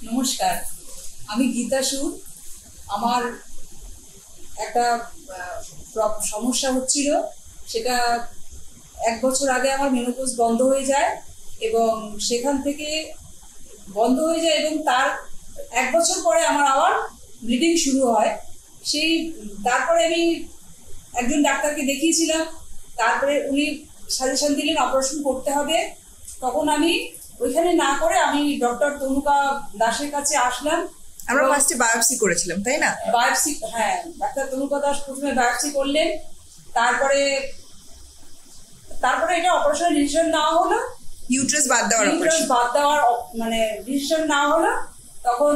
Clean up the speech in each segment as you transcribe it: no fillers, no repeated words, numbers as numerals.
নমস্কার, আমি গীতা সুর। আমার একটা সমস্যা হচ্ছিল, সেটা 1 বছর আগে আমার মেনোপজ বন্ধ হয়ে যায় এবং সেখান থেকে বন্ধ হয়ে যায় এবং তার 1 বছর পরে আমার আবার ব্লিডিং শুরু হয়। তারপরে আমি একজন ডাক্তারকে দেখিয়েছিলাম, তারপরে উনি সাজেশন দিলেন অপারেশন করতে হবে। তখন আমি ওইখানে না করে আমি ডক্টর তনুকা দাসের কাছে আসলাম। আমরা ফার্স্টে বায়োপসি করেছিলাম, তাই না? বায়োপসি, হ্যাঁ, ডাক্তার তনুকা দাস প্রথমে বায়োপসি করলেন। তারপরে এটা অপারেশনের ডিসিশন নেওয়া হলো, ইউট্রাস বাদ দেওয়ার মানে ডিসিশন নেওয়া হলো। তখন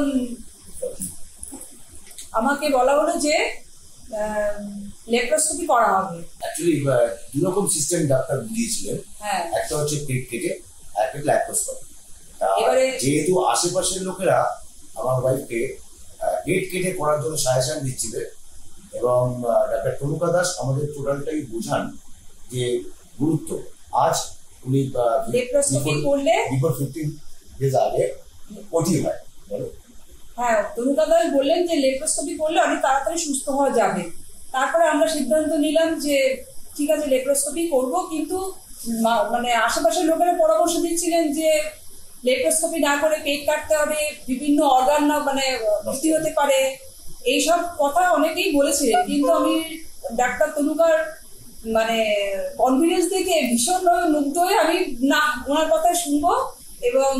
আমাকে বলা হলো যে লেপ্রোস্কোপি করা হবে। অ্যাকচুয়ালি দুই রকম সিস্টেম ডাক্তার দিয়েছিলেন। হ্যাঁ, একটা হচ্ছে পেট কেটে, একটা ল্যাপ্রোস্কোপি। এবারে যেহেতু আশেপাশের লোকেরা আমার ওয়াইফকে পেট কেটে করার জন্য সাজেশন দিচ্ছিলেন এবং ডাক্তার তনুকা দাস আমাদের টোটালটাই বোঝান যে গুরুত্ব। আজ উনি লেপ্রোস্কোপি করলে বিফোর 15 ডেজ আগে ওটি হয়। হ্যাঁ, তনুকা দাস বললেন যে লেপ্রোস্কোপি করলে অনেক তাড়াতাড়ি সুস্থ হওয়া যাবে। তারপরে আমরা সিদ্ধান্ত নিলাম যে ঠিক আছে, লেপ্রোস্কোপি করব, কিন্তু মানে আশেপাশের লোকেরা পরামর্শ দিচ্ছিলেন যে লেপ্রোস্কোপি না করে পেট কাটতে হবে, বিভিন্ন অর্গান না মানে ক্ষতি হতে পারে, এইসব কথা অনেকেই বলেছিলেন। কিন্তু আমি ডাক্তার তনুকার মানে কনফিডেন্স দেখে ভীষণভাবে মুগ্ধ হয়ে আমি না, ওনার কথাই শুনবো এবং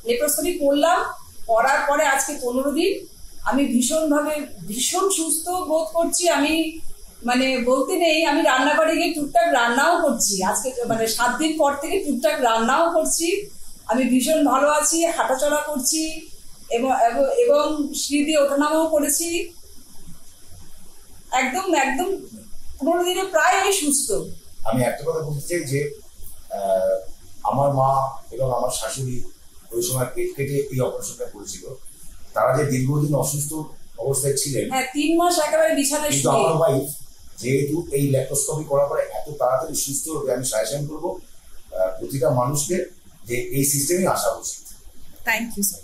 লেপ্রোস্কোপি করলাম। করার পরে আজকে 15 দিন আমি ভীষণ সুস্থ বোধ করছি। আমি মানে বলতে নেই, আমি রান্নাঘরে গিয়ে টুকটাক রান্নাও করছি আজকে, মানে 7 দিন পর থেকে টুকটাক রান্নাও করছি। আমি ভীষণ ভালো আছি, হাঁটাচলা করছি এবং সিঁড়ি দিয়ে ওঠানামাও করেছি। একদম 15 দিনে প্রায় আমি সুস্থ। আমি একটা কথা বলতে চাই যে আমার মা এবং আমার শাশুড়ি ওই সময় পেট কেটে এই অপারেশনটা করেছিল। তারা যে দীর্ঘদিন অসুস্থ অবস্থায় ছিলেন, হ্যাঁ, 3 মাস একেবারে বিছানায় কিন্তু আমার ওয়াইফ যেহেতু এই ল্যাপ্রোস্কোপি করার পরে এত তাড়াতাড়ি সুস্থ হবে, আমি সাজেশন করবো প্রতিটা মানুষকে যে এই সিস্টেমে আসা উচিত। Thank you sir.